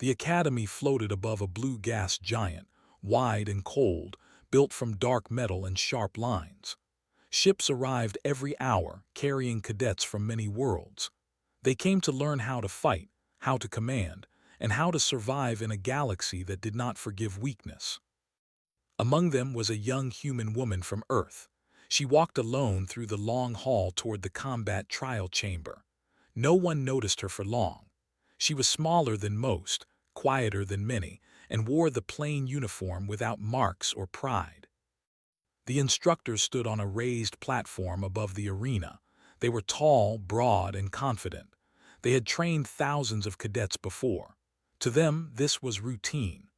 The academy floated above a blue gas giant, wide and cold, built from dark metal and sharp lines. Ships arrived every hour, carrying cadets from many worlds. They came to learn how to fight, how to command, and how to survive in a galaxy that did not forgive weakness. Among them was a young human woman from Earth. She walked alone through the long hall toward the combat trial chamber. No one noticed her for long. She was smaller than most, quieter than many, and wore the plain uniform without marks or pride. The instructors stood on a raised platform above the arena. They were tall, broad, and confident. They had trained thousands of cadets before. To them, this was routine.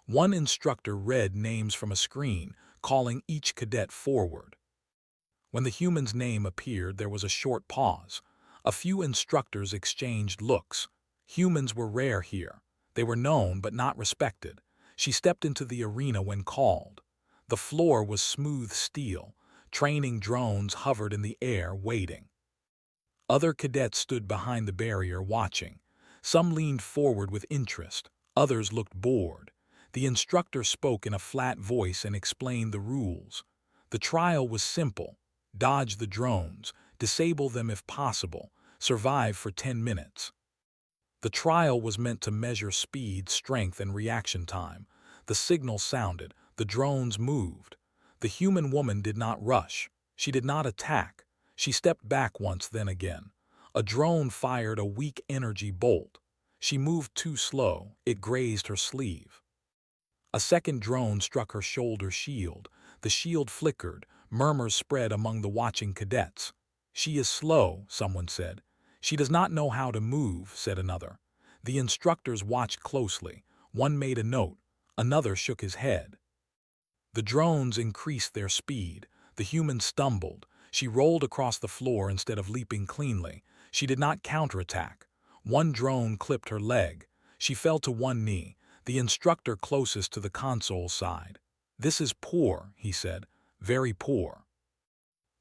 One instructor read names from a screen, calling each cadet forward. When the human's name appeared, there was a short pause. A few instructors exchanged looks. Humans were rare here. They were known but not respected. She stepped into the arena when called. The floor was smooth steel. Training drones hovered in the air, waiting. Other cadets stood behind the barrier, watching. Some leaned forward with interest. Others looked bored. The instructor spoke in a flat voice and explained the rules. The trial was simple. Dodge the drones, disable them if possible, survive for 10 minutes. The trial was meant to measure speed, strength, and reaction time. The signal sounded. The drones moved. The human woman did not rush. She did not attack. She stepped back once, then again. A drone fired a weak energy bolt. She moved too slow. It grazed her sleeve. A second drone struck her shoulder shield. The shield flickered. Murmurs spread among the watching cadets. "She is slow," someone said. "She does not know how to move," said another. The instructors watched closely. One made a note. Another shook his head. The drones increased their speed. The human stumbled. She rolled across the floor instead of leaping cleanly. She did not counterattack. One drone clipped her leg. She fell to one knee. The instructor closest to the console sighed. "This is poor," he said. "Very poor."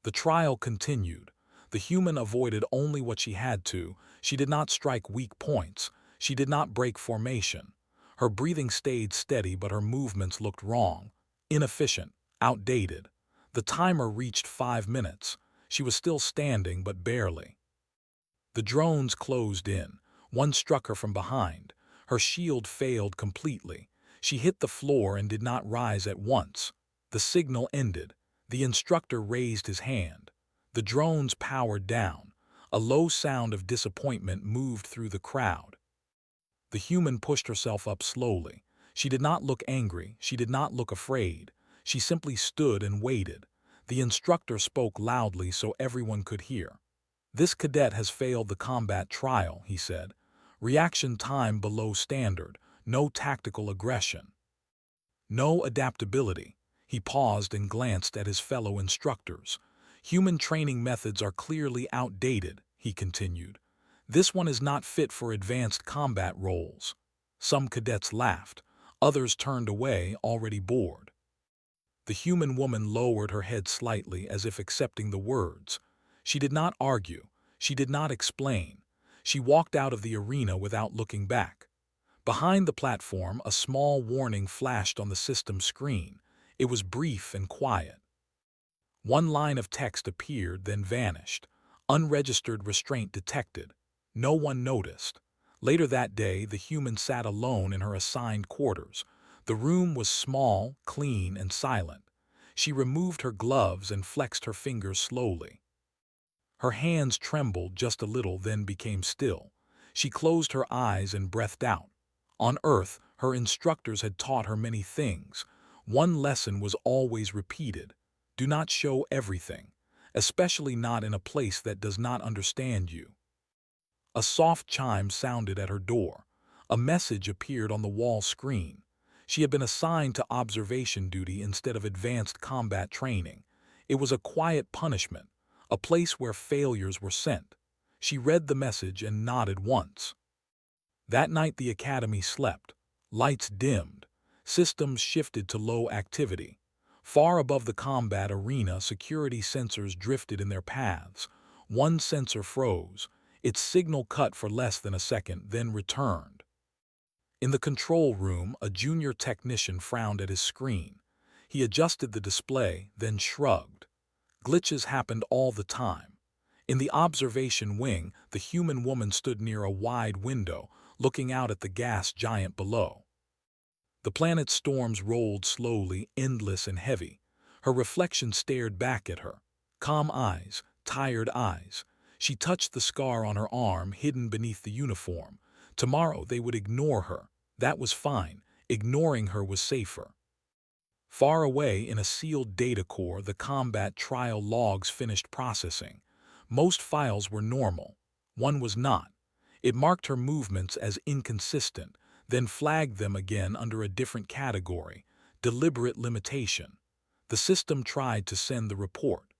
The trial continued. The human avoided only what she had to. She did not strike weak points. She did not break formation. Her breathing stayed steady, but her movements looked wrong, inefficient, outdated. The timer reached 5 minutes. She was still standing, but barely. The drones closed in. One struck her from behind. Her shield failed completely. She hit the floor and did not rise at once. The signal ended. The instructor raised his hand. The drones powered down. A low sound of disappointment moved through the crowd. The human pushed herself up slowly. She did not look angry. She did not look afraid. She simply stood and waited. The instructor spoke loudly so everyone could hear. "This cadet has failed the combat trial," he said. "Reaction time below standard. No tactical aggression. No adaptability." He paused and glanced at his fellow instructors. "Human training methods are clearly outdated," he continued. "This one is not fit for advanced combat roles." Some cadets laughed. Others turned away, already bored. The human woman lowered her head slightly as if accepting the words. She did not argue. She did not explain. She walked out of the arena without looking back. Behind the platform, a small warning flashed on the system screen. It was brief and quiet. One line of text appeared, then vanished. "Unregistered restraint detected." No one noticed. Later that day, the human sat alone in her assigned quarters. The room was small, clean, and silent. She removed her gloves and flexed her fingers slowly. Her hands trembled just a little, then became still. She closed her eyes and breathed out. On Earth, her instructors had taught her many things. One lesson was always repeated: do not show everything, especially not in a place that does not understand you. A soft chime sounded at her door. A message appeared on the wall screen. She had been assigned to observation duty instead of advanced combat training. It was a quiet punishment, a place where failures were sent. She read the message and nodded once. That night the academy slept. Lights dimmed. Systems shifted to low activity. Far above the combat arena, security sensors drifted in their paths. One sensor froze. Its signal cut for less than a second, then returned. In the control room, a junior technician frowned at his screen. He adjusted the display, then shrugged. Glitches happened all the time. In the observation wing, the human woman stood near a wide window, looking out at the gas giant below. The planet's storms rolled slowly, endless and heavy. Her reflection stared back at her. Calm eyes, tired eyes. She touched the scar on her arm, hidden beneath the uniform. Tomorrow they would ignore her. That was fine. Ignoring her was safer. Far away in a sealed data core, the combat trial logs finished processing. Most files were normal. One was not. It marked her movements as inconsistent, then flagged them again under a different category, deliberate limitation. The system tried to send the report.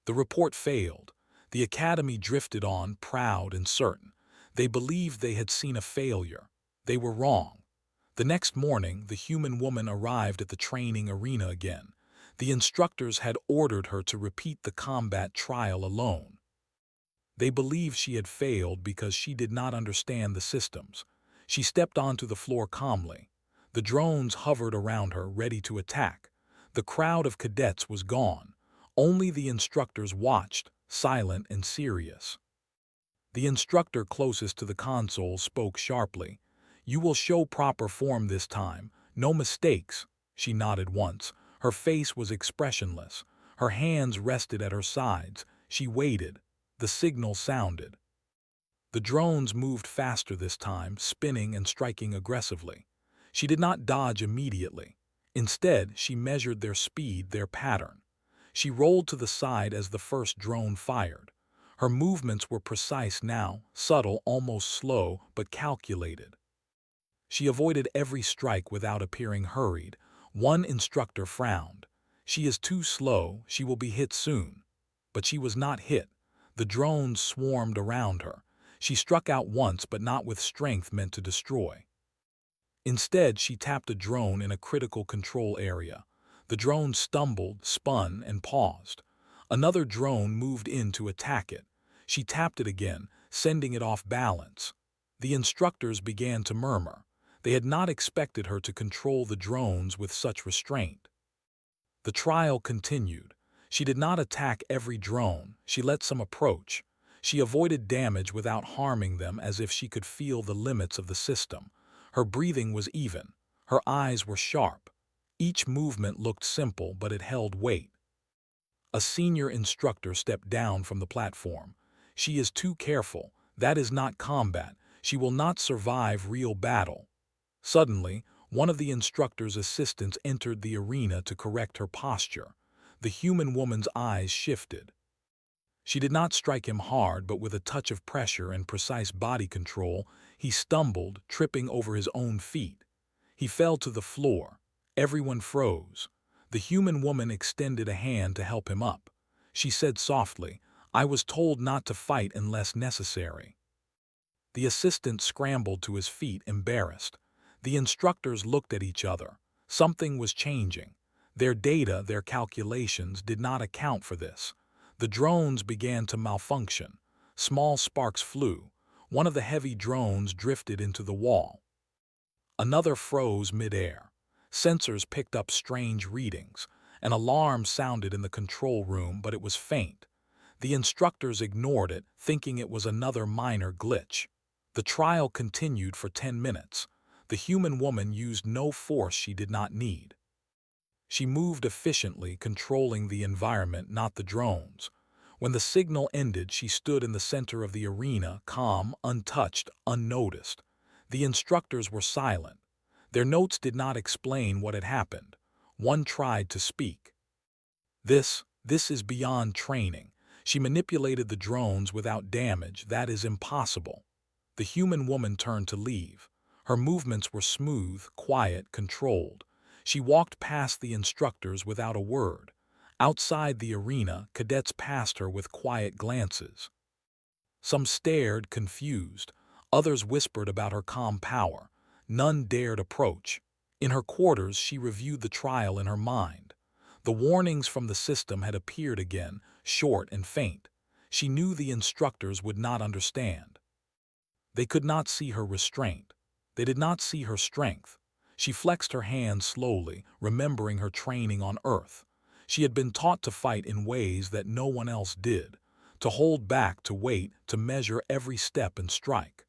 The report failed. The Academy drifted on, proud and certain. They believed they had seen a failure. They were wrong. The next morning, the human woman arrived at the training arena again. The instructors had ordered her to repeat the combat trial alone. They believed she had failed because she did not understand the systems. She stepped onto the floor calmly. The drones hovered around her, ready to attack. The crowd of cadets was gone. Only the instructors watched, silent and serious. The instructor closest to the console spoke sharply. "You will show proper form this time. No mistakes." She nodded once. Her face was expressionless. Her hands rested at her sides. She waited. The signal sounded. The drones moved faster this time, spinning and striking aggressively. She did not dodge immediately. Instead, she measured their speed, their pattern. She rolled to the side as the first drone fired. Her movements were precise now, subtle, almost slow, but calculated. She avoided every strike without appearing hurried. One instructor frowned. "She is too slow, she will be hit soon." But she was not hit. The drones swarmed around her. She struck out once, but not with strength meant to destroy. Instead, she tapped a drone in a critical control area. The drone stumbled, spun, and paused. Another drone moved in to attack it. She tapped it again, sending it off balance. The instructors began to murmur. They had not expected her to control the drones with such restraint. The trial continued. She did not attack every drone. She let some approach. She avoided damage without harming them, as if she could feel the limits of the system. Her breathing was even. Her eyes were sharp. Each movement looked simple, but it held weight. A senior instructor stepped down from the platform. "She is too careful. That is not combat. She will not survive real battle." Suddenly, one of the instructor's assistants entered the arena to correct her posture. The human woman's eyes shifted. She did not strike him hard, but with a touch of pressure and precise body control, he stumbled, tripping over his own feet. He fell to the floor. Everyone froze. The human woman extended a hand to help him up. She said softly, "I was told not to fight unless necessary." The assistant scrambled to his feet, embarrassed. The instructors looked at each other. Something was changing. Their data, their calculations, did not account for this. The drones began to malfunction. Small sparks flew. One of the heavy drones drifted into the wall. Another froze mid-air. Sensors picked up strange readings. An alarm sounded in the control room, but it was faint. The instructors ignored it, thinking it was another minor glitch. The trial continued for 10 minutes. The human woman used no force she did not need. She moved efficiently, controlling the environment, not the drones. When the signal ended, she stood in the center of the arena, calm, untouched, unnoticed. The instructors were silent. Their notes did not explain what had happened. One tried to speak. This is beyond training. She manipulated the drones without damage. That is impossible." The human woman turned to leave. Her movements were smooth, quiet, controlled. She walked past the instructors without a word. Outside the arena, cadets passed her with quiet glances. Some stared, confused. Others whispered about her calm power. None dared approach. In her quarters, she reviewed the trial in her mind. The warnings from the system had appeared again, short and faint. She knew the instructors would not understand. They could not see her restraint. They did not see her strength. She flexed her hands slowly, remembering her training on Earth. She had been taught to fight in ways that no one else did, to hold back, to wait, to measure every step and strike.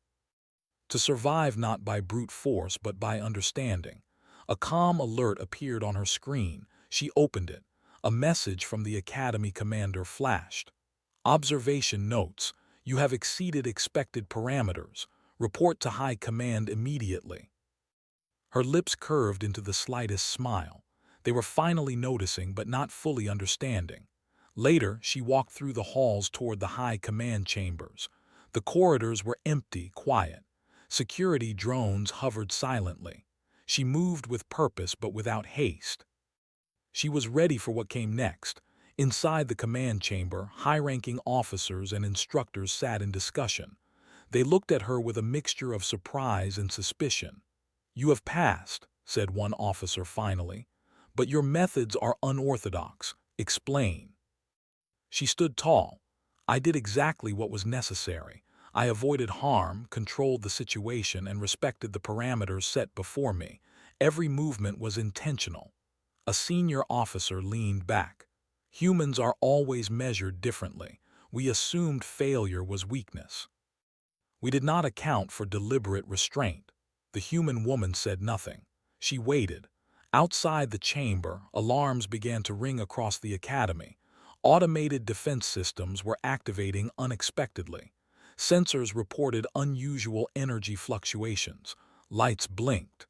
To survive not by brute force but by understanding. A calm alert appeared on her screen. She opened it. A message from the Academy commander flashed. Observation notes. You have exceeded expected parameters. Report to High Command immediately. Her lips curved into the slightest smile. They were finally noticing but not fully understanding. Later, she walked through the halls toward the High Command chambers. The corridors were empty, quiet. Security drones hovered silently. She moved with purpose but without haste. She was ready for what came next. Inside the command chamber, high-ranking officers and instructors sat in discussion. They looked at her with a mixture of surprise and suspicion. "You have passed," said one officer finally, "but your methods are unorthodox. Explain." She stood tall. "I did exactly what was necessary. I avoided harm, controlled the situation, and respected the parameters set before me. Every movement was intentional." A senior officer leaned back. "Humans are always measured differently. We assumed failure was weakness. We did not account for deliberate restraint." The human woman said nothing. She waited. Outside the chamber, alarms began to ring across the academy. Automated defense systems were activating unexpectedly. Sensors reported unusual energy fluctuations. Lights blinked.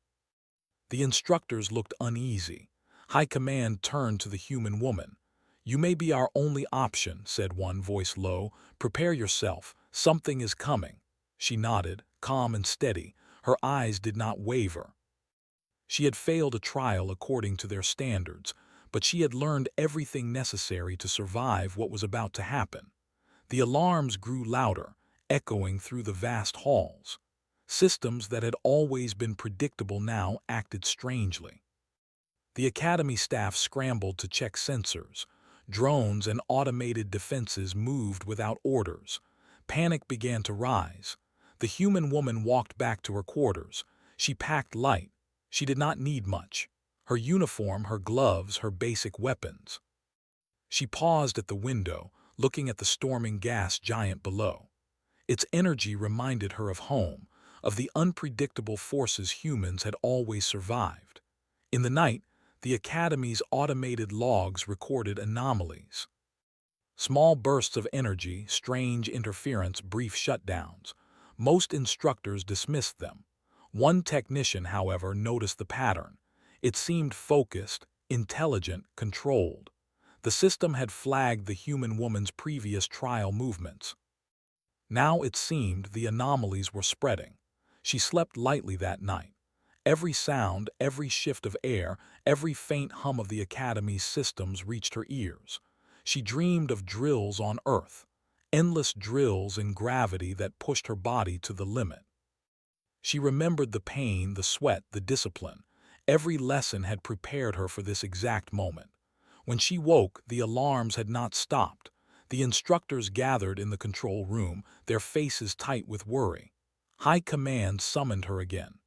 The instructors looked uneasy. High Command turned to the human woman. "You may be our only option," said one, voice low. "Prepare yourself. Something is coming." She nodded, calm and steady. Her eyes did not waver. She had failed a trial according to their standards, but she had learned everything necessary to survive what was about to happen. The alarms grew louder, echoing through the vast halls. Systems that had always been predictable now acted strangely. The academy staff scrambled to check sensors. Drones and automated defenses moved without orders. Panic began to rise. The human woman walked back to her quarters. She packed light. She did not need much. Her uniform, her gloves, her basic weapons. She paused at the window, looking at the storming gas giant below. Its energy reminded her of home, of the unpredictable forces humans had always survived. In the night, the Academy's automated logs recorded anomalies. Small bursts of energy, strange interference, brief shutdowns. Most instructors dismissed them. One technician, however, noticed the pattern. It seemed focused, intelligent, controlled. The system had flagged the human woman's previous trial movements. Now it seemed the anomalies were spreading. She slept lightly that night. Every sound, every shift of air, every faint hum of the Academy's systems reached her ears. She dreamed of drills on Earth, endless drills in gravity that pushed her body to the limit. She remembered the pain, the sweat, the discipline. Every lesson had prepared her for this exact moment. When she woke, the alarms had not stopped. The instructors gathered in the control room, their faces tight with worry. High Command summoned her again.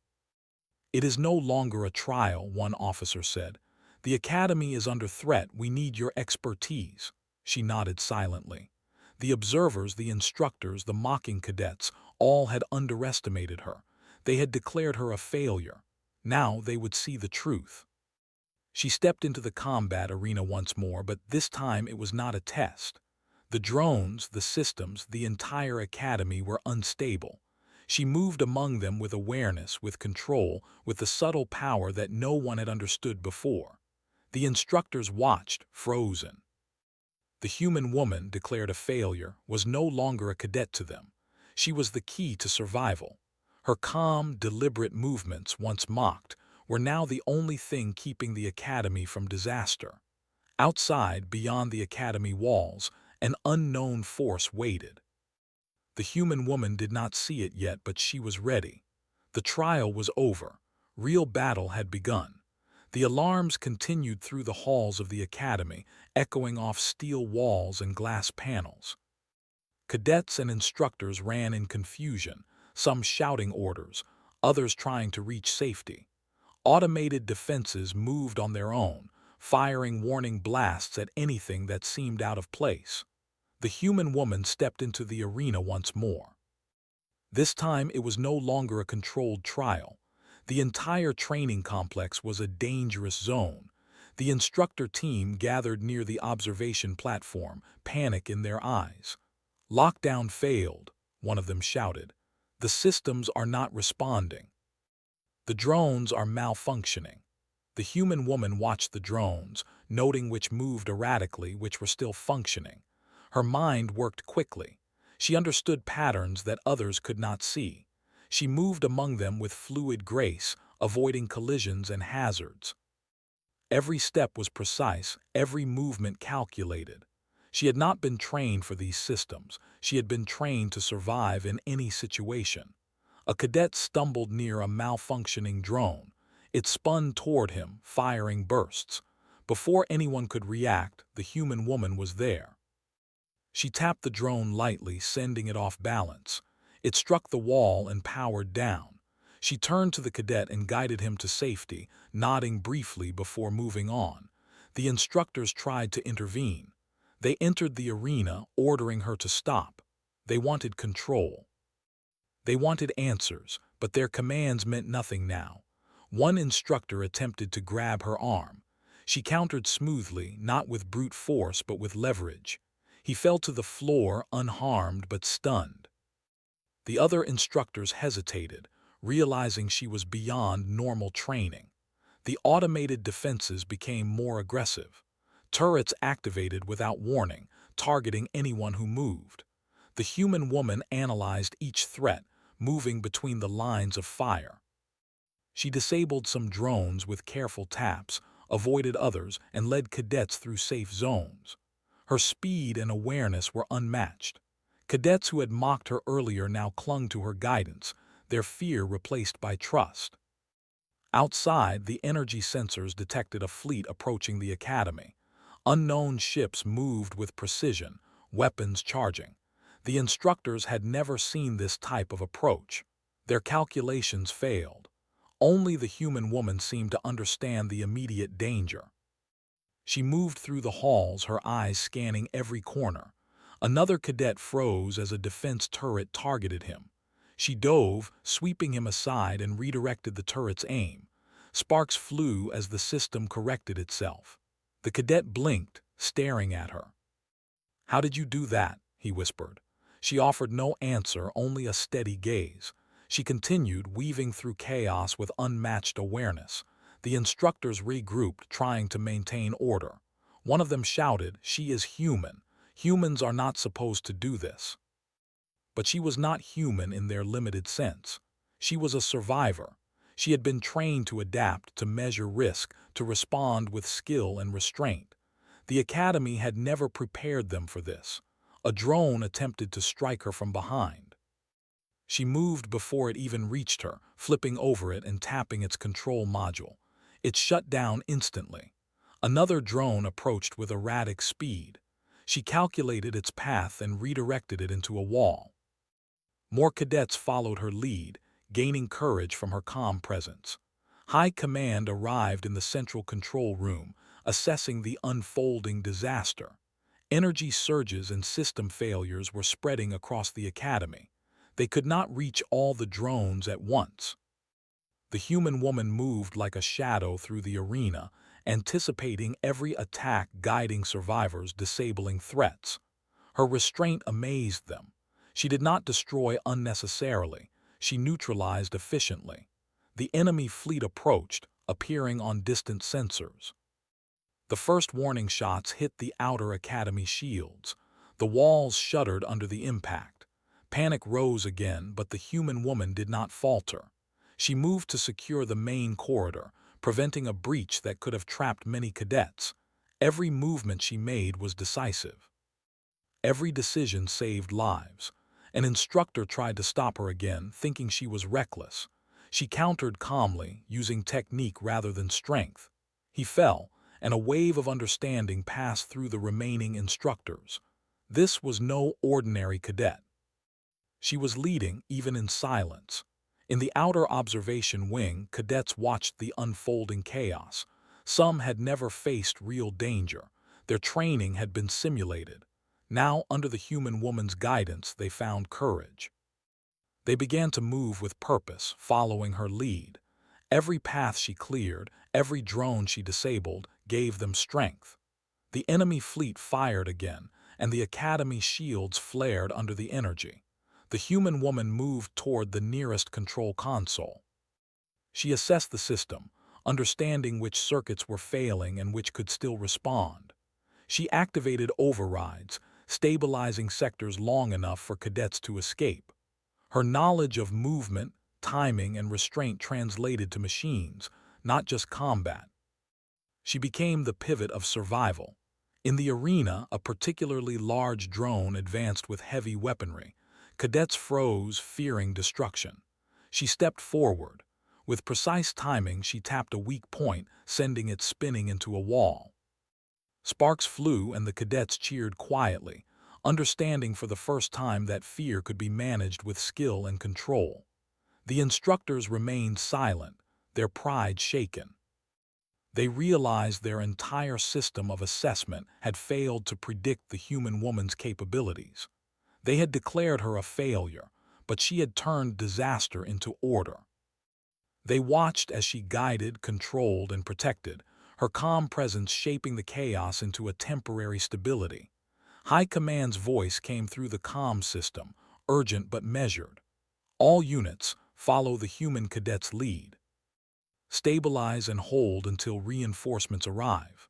"It is no longer a trial," one officer said. "The Academy is under threat. We need your expertise." She nodded silently. The observers, the instructors, the mocking cadets, all had underestimated her. They had declared her a failure. Now they would see the truth. She stepped into the combat arena once more, but this time it was not a test. The drones, the systems, the entire academy were unstable. She moved among them with awareness, with control, with the subtle power that no one had understood before. The instructors watched, frozen. The human woman, declared a failure, was no longer a cadet to them. She was the key to survival. Her calm, deliberate movements, once mocked, were now the only thing keeping the academy from disaster. Outside, beyond the academy walls, an unknown force waited. The human woman did not see it yet, but she was ready. The trial was over. Real battle had begun. The alarms continued through the halls of the academy, echoing off steel walls and glass panels. Cadets and instructors ran in confusion, some shouting orders, others trying to reach safety. Automated defenses moved on their own, firing warning blasts at anything that seemed out of place. The human woman stepped into the arena once more. This time it was no longer a controlled trial. The entire training complex was a dangerous zone. The instructor team gathered near the observation platform, panic in their eyes. "Lockdown failed," one of them shouted. "The systems are not responding. The drones are malfunctioning." The human woman watched the drones, noting which moved erratically, which were still functioning. Her mind worked quickly. She understood patterns that others could not see. She moved among them with fluid grace, avoiding collisions and hazards. Every step was precise, every movement calculated. She had not been trained for these systems. She had been trained to survive in any situation. A cadet stumbled near a malfunctioning drone. It spun toward him, firing bursts. Before anyone could react, the human woman was there. She tapped the drone lightly, sending it off balance. It struck the wall and powered down. She turned to the cadet and guided him to safety, nodding briefly before moving on. The instructors tried to intervene. They entered the arena, ordering her to stop. They wanted control. They wanted answers, but their commands meant nothing now. One instructor attempted to grab her arm. She countered smoothly, not with brute force but with leverage. He fell to the floor, unharmed but stunned. The other instructors hesitated, realizing she was beyond normal training. The automated defenses became more aggressive. Turrets activated without warning, targeting anyone who moved. The human woman analyzed each threat, moving between the lines of fire. She disabled some drones with careful taps, avoided others, and led cadets through safe zones. Her speed and awareness were unmatched. Cadets who had mocked her earlier now clung to her guidance, their fear replaced by trust. Outside, the energy sensors detected a fleet approaching the academy. Unknown ships moved with precision, weapons charging. The instructors had never seen this type of approach. Their calculations failed. Only the human woman seemed to understand the immediate danger. She moved through the halls, her eyes scanning every corner. Another cadet froze as a defense turret targeted him. She dove, sweeping him aside, and redirected the turret's aim. Sparks flew as the system corrected itself. The cadet blinked, staring at her. "How did you do that?" he whispered. She offered no answer, only a steady gaze. She continued, weaving through chaos with unmatched awareness. The instructors regrouped, trying to maintain order. One of them shouted, "She is human. Humans are not supposed to do this." But she was not human in their limited sense. She was a survivor. She had been trained to adapt, to measure risk, to respond with skill and restraint. The academy had never prepared them for this. A drone attempted to strike her from behind. She moved before it even reached her, flipping over it and tapping its control module. It shut down instantly. Another drone approached with erratic speed. She calculated its path and redirected it into a wall. More cadets followed her lead, gaining courage from her calm presence. High command arrived in the central control room, assessing the unfolding disaster. Energy surges and system failures were spreading across the academy. They could not reach all the drones at once. The human woman moved like a shadow through the arena, anticipating every attack, guiding survivors, disabling threats. Her restraint amazed them. She did not destroy unnecessarily. She neutralized efficiently. The enemy fleet approached, appearing on distant sensors. The first warning shots hit the outer academy shields. The walls shuddered under the impact. Panic rose again, but the human woman did not falter. She moved to secure the main corridor, preventing a breach that could have trapped many cadets. Every movement she made was decisive. Every decision saved lives. An instructor tried to stop her again, thinking she was reckless. She countered calmly, using technique rather than strength. He fell, and a wave of understanding passed through the remaining instructors. This was no ordinary cadet. She was leading, even in silence. In the outer observation wing, cadets watched the unfolding chaos. Some had never faced real danger. Their training had been simulated. Now, under the human woman's guidance, they found courage. They began to move with purpose, following her lead. Every path she cleared, every drone she disabled, gave them strength. The enemy fleet fired again, and the Academy shields flared under the energy. The human woman moved toward the nearest control console. She assessed the system, understanding which circuits were failing and which could still respond. She activated overrides, stabilizing sectors long enough for cadets to escape. Her knowledge of movement, timing, and restraint translated to machines, not just combat. She became the pivot of survival. In the arena, a particularly large drone advanced with heavy weaponry. Cadets froze, fearing destruction. She stepped forward. With precise timing, she tapped a weak point, sending it spinning into a wall. Sparks flew and the cadets cheered quietly, understanding for the first time that fear could be managed with skill and control. The instructors remained silent, their pride shaken. They realized their entire system of assessment had failed to predict the human woman's capabilities. They had declared her a failure, but she had turned disaster into order. They watched as she guided, controlled, and protected, her calm presence shaping the chaos into a temporary stability. High Command's voice came through the comm system, urgent but measured. All units, follow the human cadet's lead. Stabilize and hold until reinforcements arrive.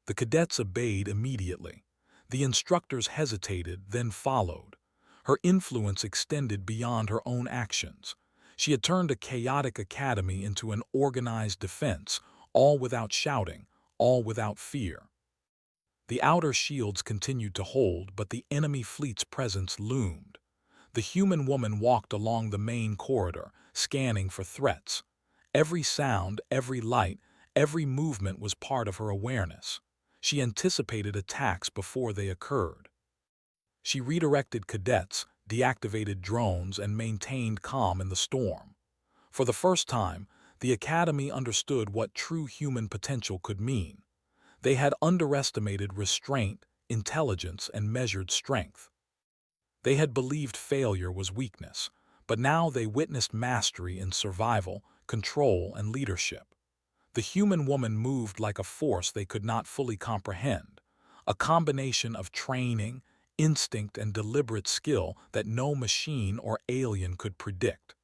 The cadets obeyed immediately. The instructors hesitated, then followed. Her influence extended beyond her own actions. She had turned a chaotic academy into an organized defense, all without shouting, all without fear. The outer shields continued to hold, but the enemy fleet's presence loomed. The human woman walked along the main corridor, scanning for threats. Every sound, every light, every movement was part of her awareness. She anticipated attacks before they occurred. She redirected cadets, deactivated drones, and maintained calm in the storm. For the first time, the Academy understood what true human potential could mean. They had underestimated restraint, intelligence, and measured strength. They had believed failure was weakness, but now they witnessed mastery in survival, control, and leadership. The human woman moved like a force they could not fully comprehend, a combination of training, instinct, and deliberate skill that no machine or alien could predict.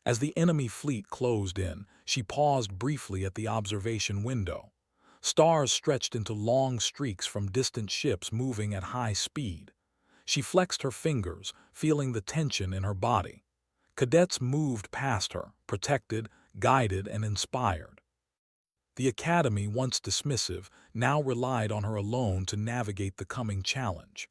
As the enemy fleet closed in, she paused briefly at the observation window. Stars stretched into long streaks from distant ships moving at high speed. She flexed her fingers, feeling the tension in her body. Cadets moved past her, protected, guided, and inspired. The Academy, once dismissive, now relied on her alone to navigate the coming challenge.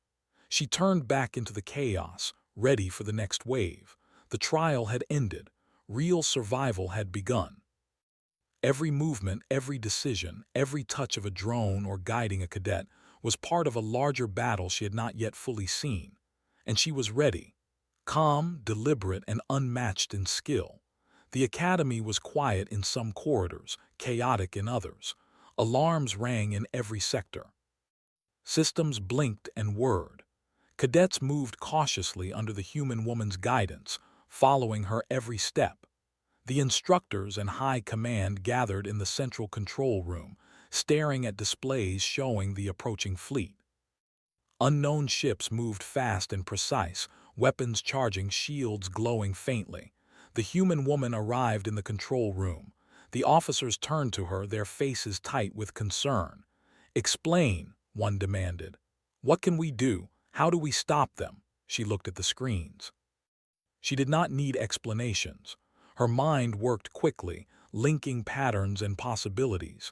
She turned back into the chaos, ready for the next wave. The trial had ended. Real survival had begun. Every movement, every decision, every touch of a drone or guiding a cadet was part of a larger battle she had not yet fully seen. And she was ready. Calm, deliberate, and unmatched in skill. The Academy was quiet in some corridors, chaotic in others. Alarms rang in every sector. Systems blinked and whirred. Cadets moved cautiously under the human woman's guidance, following her every step. The instructors and high command gathered in the central control room, staring at displays showing the approaching fleet. Unknown ships moved fast and precise, weapons charging, shields glowing faintly. The human woman arrived in the control room. The officers turned to her, their faces tight with concern. "Explain," one demanded. "What can we do? How do we stop them?" She looked at the screens. She did not need explanations. Her mind worked quickly, linking patterns and possibilities.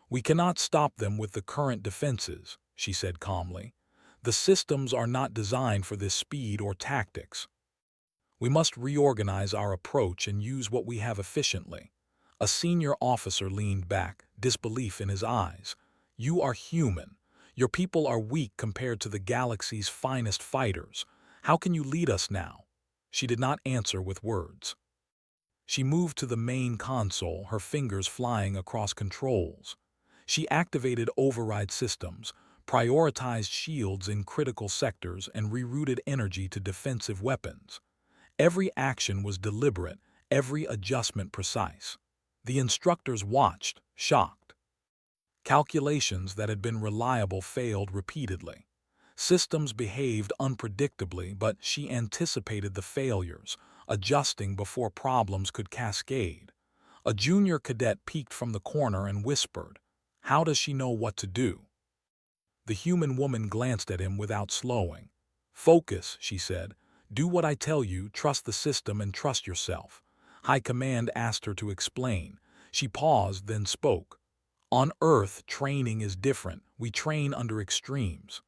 "We cannot stop them with the current defenses," she said calmly. "The systems are not designed for this speed or tactics. We must reorganize our approach and use what we have efficiently." A senior officer leaned back, disbelief in his eyes. "You are human. Your people are weak compared to the galaxy's finest fighters. How can you lead us now?" She did not answer with words. She moved to the main console, her fingers flying across controls. She activated override systems, prioritized shields in critical sectors, and rerouted energy to defensive weapons. Every action was deliberate, every adjustment precise. The instructors watched, shocked. Calculations that had been reliable failed repeatedly. Systems behaved unpredictably, but she anticipated the failures, adjusting before problems could cascade. A junior cadet peeked from the corner and whispered, "How does she know what to do?" The human woman glanced at him without slowing. "Focus," she said. "Do what I tell you, trust the system and trust yourself." High Command asked her to explain. She paused, then spoke. "On Earth, training is different. We train under extremes.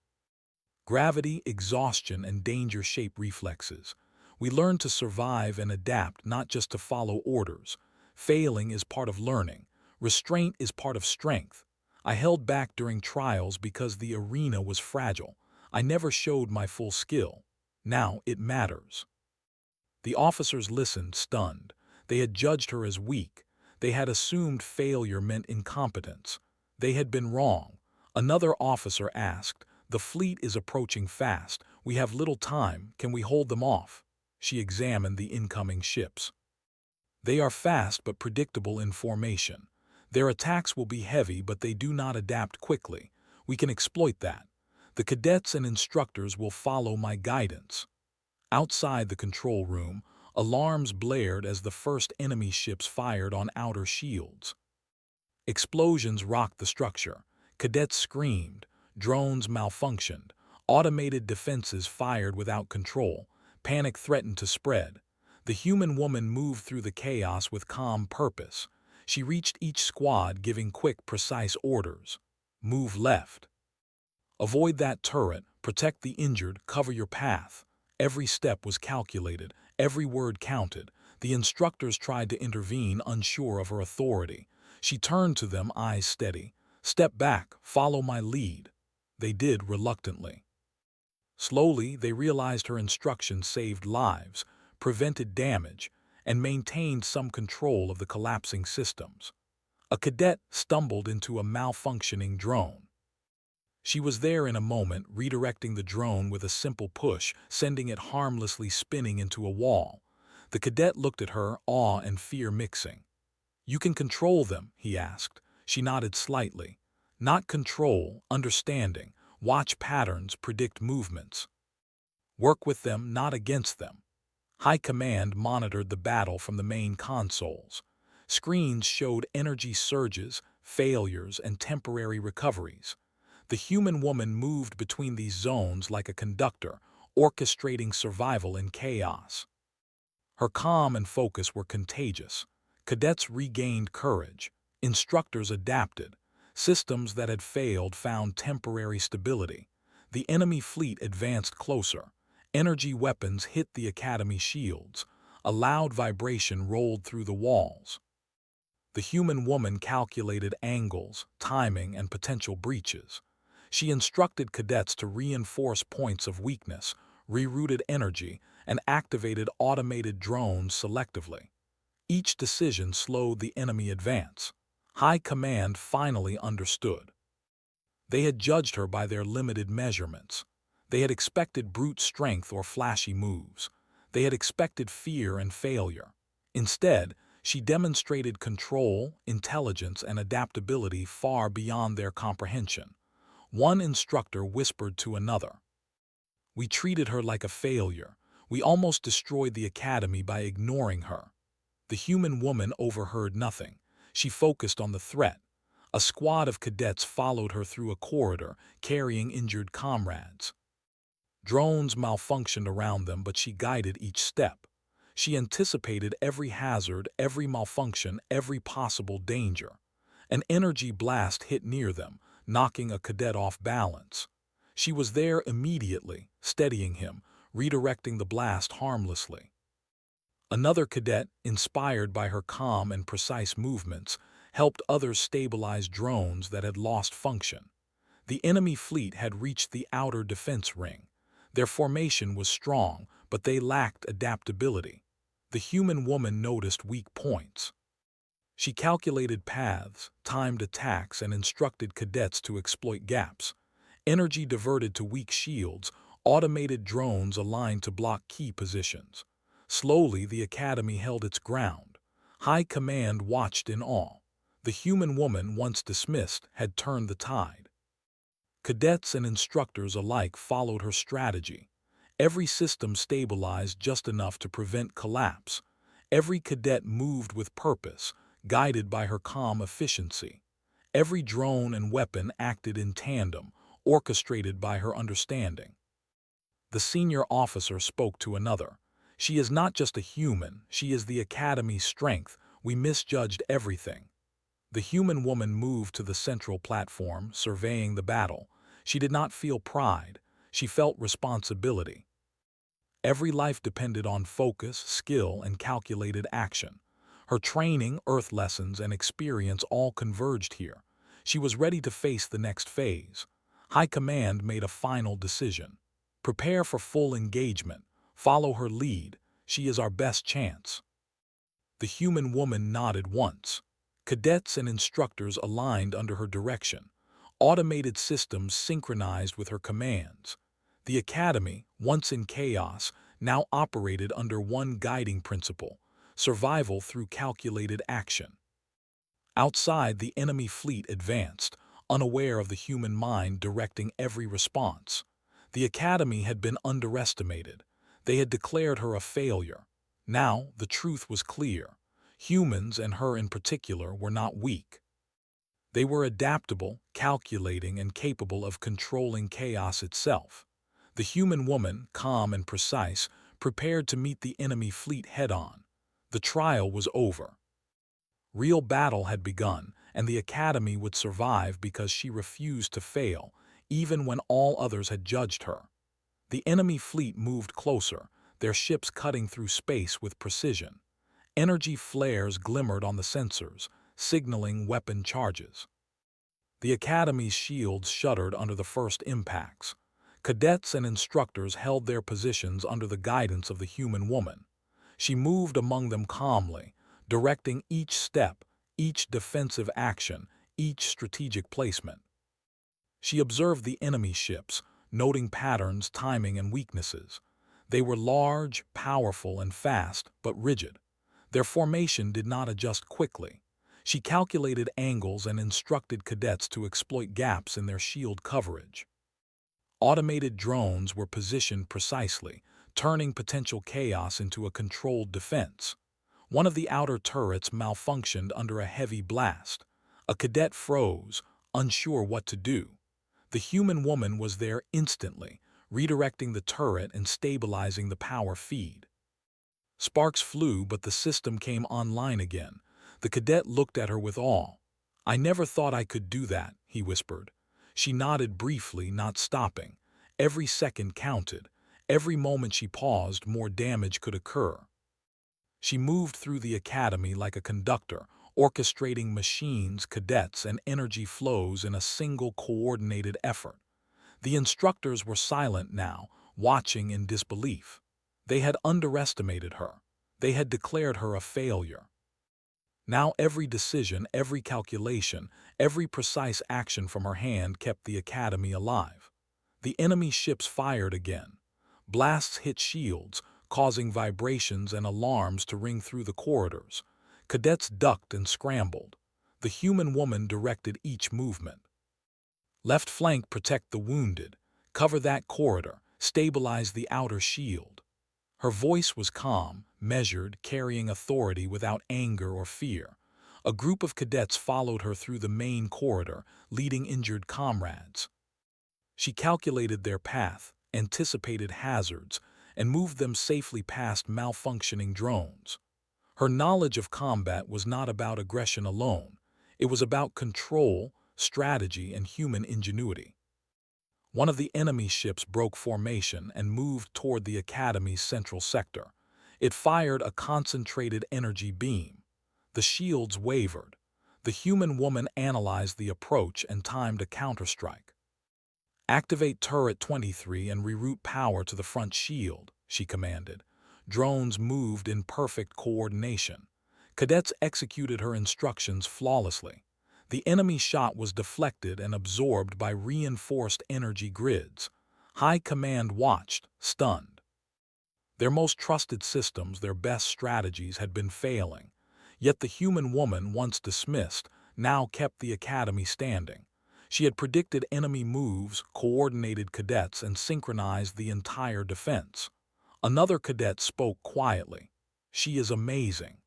Gravity, exhaustion, and danger shape reflexes. We learn to survive and adapt, not just to follow orders. Failing is part of learning. Restraint is part of strength. I held back during trials because the arena was fragile. I never showed my full skill. Now it matters." The officers listened, stunned. They had judged her as weak. They had assumed failure meant incompetence. They had been wrong. Another officer asked, "The fleet is approaching fast. We have little time. Can we hold them off?" She examined the incoming ships. "They are fast but predictable in formation. Their attacks will be heavy, but they do not adapt quickly. We can exploit that. The cadets and instructors will follow my guidance." Outside the control room, alarms blared as the first enemy ships fired on outer shields. Explosions rocked the structure. Cadets screamed. Drones malfunctioned. Automated defenses fired without control. Panic threatened to spread. The human woman moved through the chaos with calm purpose. She reached each squad, giving quick, precise orders. "Move left. Avoid that turret. Protect the injured. Cover your path." Every step was calculated. Every word counted. The instructors tried to intervene, unsure of her authority. She turned to them, eyes steady. "Step back. Follow my lead." They did reluctantly. Slowly, they realized her instructions saved lives, prevented damage, and maintained some control of the collapsing systems. A cadet stumbled into a malfunctioning drone. She was there in a moment, redirecting the drone with a simple push, sending it harmlessly spinning into a wall. The cadet looked at her, awe and fear mixing. "You can control them?" he asked. She nodded slightly. "Not control, understanding. Watch patterns, predict movements. Work with them, not against them." High Command monitored the battle from the main consoles. Screens showed energy surges, failures, and temporary recoveries. The human woman moved between these zones like a conductor, orchestrating survival in chaos. Her calm and focus were contagious. Cadets regained courage. Instructors adapted. Systems that had failed found temporary stability. The enemy fleet advanced closer. Energy weapons hit the academy shields. A loud vibration rolled through the walls. The human woman calculated angles, timing, and potential breaches. She instructed cadets to reinforce points of weakness, rerouted energy, and activated automated drones selectively. Each decision slowed the enemy advance. High Command finally understood. They had judged her by their limited measurements. They had expected brute strength or flashy moves. They had expected fear and failure. Instead, she demonstrated control, intelligence, and adaptability far beyond their comprehension. One instructor whispered to another, "We treated her like a failure. We almost destroyed the academy by ignoring her." The human woman overheard nothing. She focused on the threat. A squad of cadets followed her through a corridor, carrying injured comrades. Drones malfunctioned around them, but she guided each step. She anticipated every hazard, every malfunction, every possible danger. An energy blast hit near them, knocking a cadet off balance. She was there immediately, steadying him, redirecting the blast harmlessly. Another cadet, inspired by her calm and precise movements, helped others stabilize drones that had lost function. The enemy fleet had reached the outer defense ring. Their formation was strong, but they lacked adaptability. The human woman noticed weak points. She calculated paths, timed attacks, and instructed cadets to exploit gaps. Energy diverted to weak shields, automated drones aligned to block key positions. Slowly, the academy held its ground. High command watched in awe. The human woman, once dismissed, had turned the tide. Cadets and instructors alike followed her strategy. Every system stabilized just enough to prevent collapse. Every cadet moved with purpose, guided by her calm efficiency. Every drone and weapon acted in tandem, orchestrated by her understanding. The senior officer spoke to another. "She is not just a human, she is the Academy's strength. We misjudged everything." The human woman moved to the central platform, surveying the battle. She did not feel pride, she felt responsibility. Every life depended on focus, skill, and calculated action. Her training, earth lessons, and experience all converged here. She was ready to face the next phase. High Command made a final decision. "Prepare for full engagement. Follow her lead. She is our best chance." The human woman nodded once. Cadets and instructors aligned under her direction. Automated systems synchronized with her commands. The academy, once in chaos, now operated under one guiding principle: survival through calculated action. Outside, the enemy fleet advanced, unaware of the human mind directing every response. The academy had been underestimated. They had declared her a failure. Now, the truth was clear. Humans, and her in particular, were not weak. They were adaptable, calculating, and capable of controlling chaos itself. The human woman, calm and precise, prepared to meet the enemy fleet head-on. The trial was over. Real battle had begun, and the academy would survive because she refused to fail, even when all others had judged her. The enemy fleet moved closer, their ships cutting through space with precision. Energy flares glimmered on the sensors, signaling weapon charges. The academy's shields shuddered under the first impacts. Cadets and instructors held their positions under the guidance of the human woman. She moved among them calmly, directing each step, each defensive action, each strategic placement. She observed the enemy ships, noting patterns, timing, and weaknesses. They were large, powerful, and fast, but rigid. Their formation did not adjust quickly. She calculated angles and instructed cadets to exploit gaps in their shield coverage. Automated drones were positioned precisely, turning potential chaos into a controlled defense. One of the outer turrets malfunctioned under a heavy blast. A cadet froze, unsure what to do. The human woman was there instantly, redirecting the turret and stabilizing the power feed. Sparks flew, but the system came online again. The cadet looked at her with awe. "I never thought I could do that," he whispered. She nodded briefly, not stopping. Every second counted. Every moment she paused, more damage could occur. She moved through the academy like a conductor, orchestrating machines, cadets, and energy flows in a single coordinated effort. The instructors were silent now, watching in disbelief. They had underestimated her. They had declared her a failure. Now every decision, every calculation, every precise action from her hand kept the academy alive. The enemy ships fired again. Blasts hit shields, causing vibrations and alarms to ring through the corridors. Cadets ducked and scrambled. The human woman directed each movement. "Left flank, protect the wounded. Cover that corridor. Stabilize the outer shield." Her voice was calm, measured, carrying authority without anger or fear. A group of cadets followed her through the main corridor, leading injured comrades. She calculated their path, anticipated hazards, and moved them safely past malfunctioning drones. Her knowledge of combat was not about aggression alone. It was about control, strategy, and human ingenuity. One of the enemy ships broke formation and moved toward the academy's central sector. It fired a concentrated energy beam. The shields wavered. The human woman analyzed the approach and timed a counterstrike. "Activate turret 23 and reroute power to the front shield," she commanded. Drones moved in perfect coordination. Cadets executed her instructions flawlessly. The enemy shot was deflected and absorbed by reinforced energy grids. High Command watched, stunned. Their most trusted systems, their best strategies had been failing. Yet the human woman, once dismissed, now kept the academy standing. She had predicted enemy moves, coordinated cadets, and synchronized the entire defense. Another cadet spoke quietly. "She is amazing."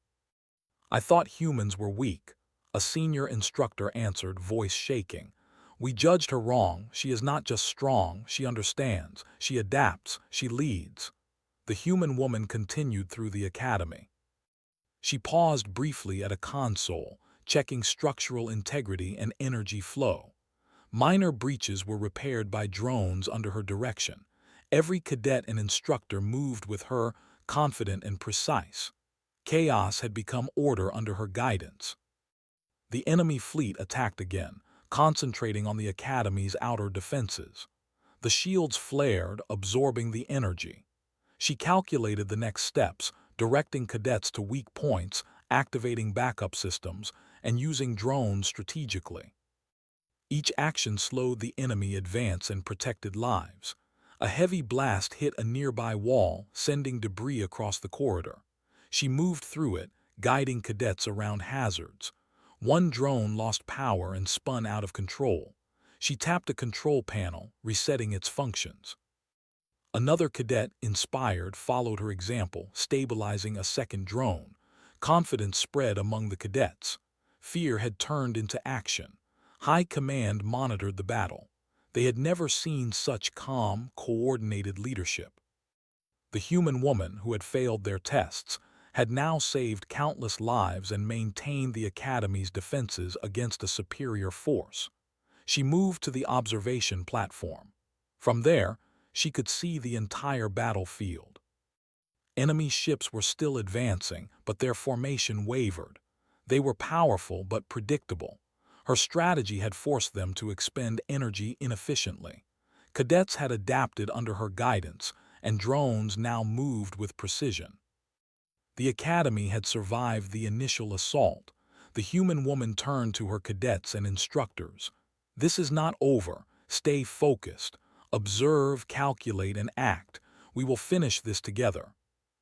"I thought humans were weak," a senior instructor answered, voice shaking. "We judged her wrong. She is not just strong, she understands, she adapts, she leads." The human woman continued through the academy. She paused briefly at a console, checking structural integrity and energy flow. Minor breaches were repaired by drones under her direction. Every cadet and instructor moved with her, confident and precise. Chaos had become order under her guidance. The enemy fleet attacked again, concentrating on the academy's outer defenses. The shields flared, absorbing the energy. She calculated the next steps, directing cadets to weak points, activating backup systems, and using drones strategically. Each action slowed the enemy advance and protected lives. A heavy blast hit a nearby wall, sending debris across the corridor. She moved through it, guiding cadets around hazards. One drone lost power and spun out of control. She tapped a control panel, resetting its functions. Another cadet, inspired, followed her example, stabilizing a second drone. Confidence spread among the cadets. Fear had turned into action. High Command monitored the battle. They had never seen such calm, coordinated leadership. The human woman, who had failed their tests, had now saved countless lives and maintained the Academy's defenses against a superior force. She moved to the observation platform. From there, she could see the entire battlefield. Enemy ships were still advancing, but their formation wavered. They were powerful but predictable. Her strategy had forced them to expend energy inefficiently. Cadets had adapted under her guidance, and drones now moved with precision. The academy had survived the initial assault. The human woman turned to her cadets and instructors. "This is not over. Stay focused. Observe, calculate, and act. We will finish this together."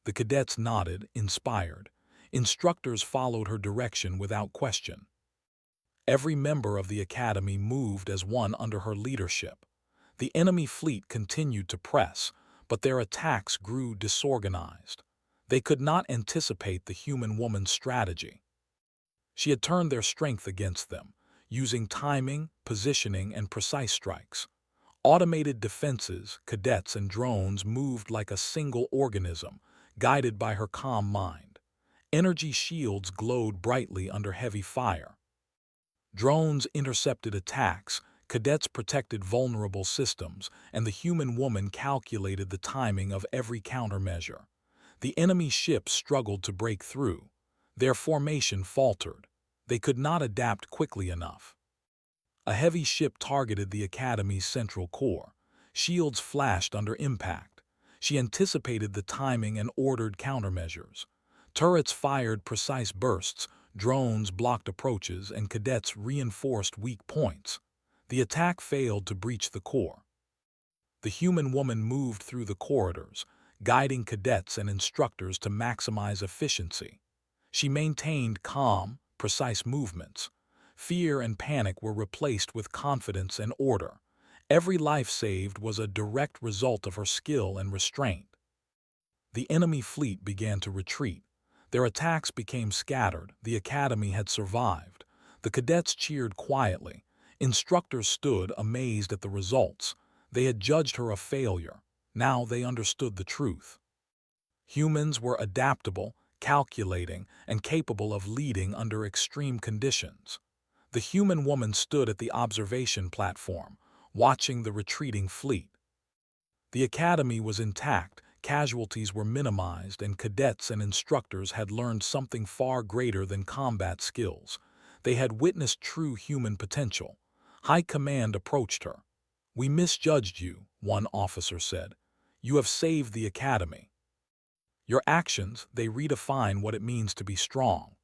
The cadets nodded, inspired. Instructors followed her direction without question. Every member of the academy moved as one under her leadership. The enemy fleet continued to press, but their attacks grew disorganized. They could not anticipate the human woman's strategy. She had turned their strength against them, using timing, positioning, and precise strikes. Automated defenses, cadets, and drones moved like a single organism, guided by her calm mind. Energy shields glowed brightly under heavy fire. Drones intercepted attacks, cadets protected vulnerable systems, and the human woman calculated the timing of every countermeasure. The enemy ships struggled to break through. Their formation faltered. They could not adapt quickly enough. A heavy ship targeted the Academy's central core. Shields flashed under impact. She anticipated the timing and ordered countermeasures. Turrets fired precise bursts, drones blocked approaches, and cadets reinforced weak points. The attack failed to breach the core. The human woman moved through the corridors, guiding cadets and instructors to maximize efficiency. She maintained calm, precise movements. Fear and panic were replaced with confidence and order. Every life saved was a direct result of her skill and restraint. The enemy fleet began to retreat. Their attacks became scattered. The academy had survived. The cadets cheered quietly. Instructors stood amazed at the results. They had judged her a failure. Now they understood the truth. Humans were adaptable, calculating, and capable of leading under extreme conditions. The human woman stood at the observation platform, watching the retreating fleet. The academy was intact, casualties were minimized, and cadets and instructors had learned something far greater than combat skills. They had witnessed true human potential. High Command approached her. "We misjudged you," one officer said. "You have saved the academy." Your actions, they redefine what it means to be strong.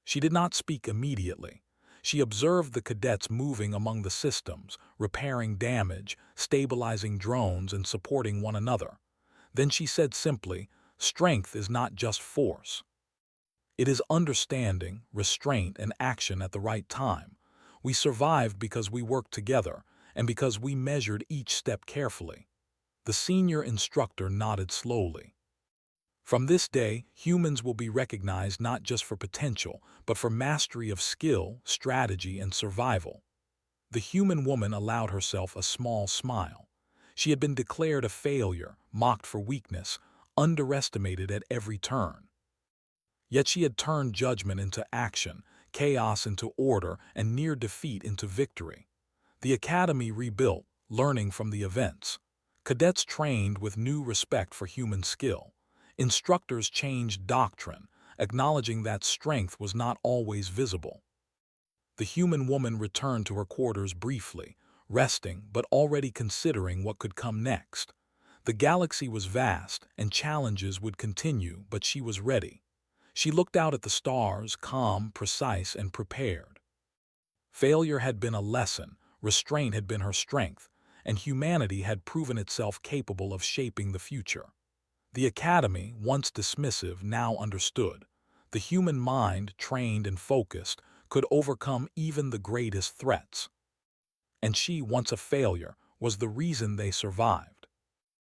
She did not speak immediately. She observed the cadets moving among the systems, repairing damage, stabilizing drones, and supporting one another. Then she said simply, "Strength is not just force. It is understanding, restraint, and action at the right time. We survived because we worked together, and because we measured each step carefully." The senior instructor nodded slowly. From this day, humans will be recognized not just for potential, but for mastery of skill, strategy, and survival. The human woman allowed herself a small smile. She had been declared a failure, mocked for weakness, underestimated at every turn. Yet she had turned judgment into action, chaos into order, and near defeat into victory. The academy rebuilt, learning from the events. Cadets trained with new respect for human skill. Instructors changed doctrine, acknowledging that strength was not always visible. The human woman returned to her quarters briefly, resting but already considering what could come next. The galaxy was vast, and challenges would continue, but she was ready. She looked out at the stars, calm, precise, and prepared. Failure had been a lesson, restraint had been her strength, and humanity had proven itself capable of shaping the future. The academy, once dismissive, now understood. The human mind, trained and focused, could overcome even the greatest threats. And she, once a failure, was the reason they survived.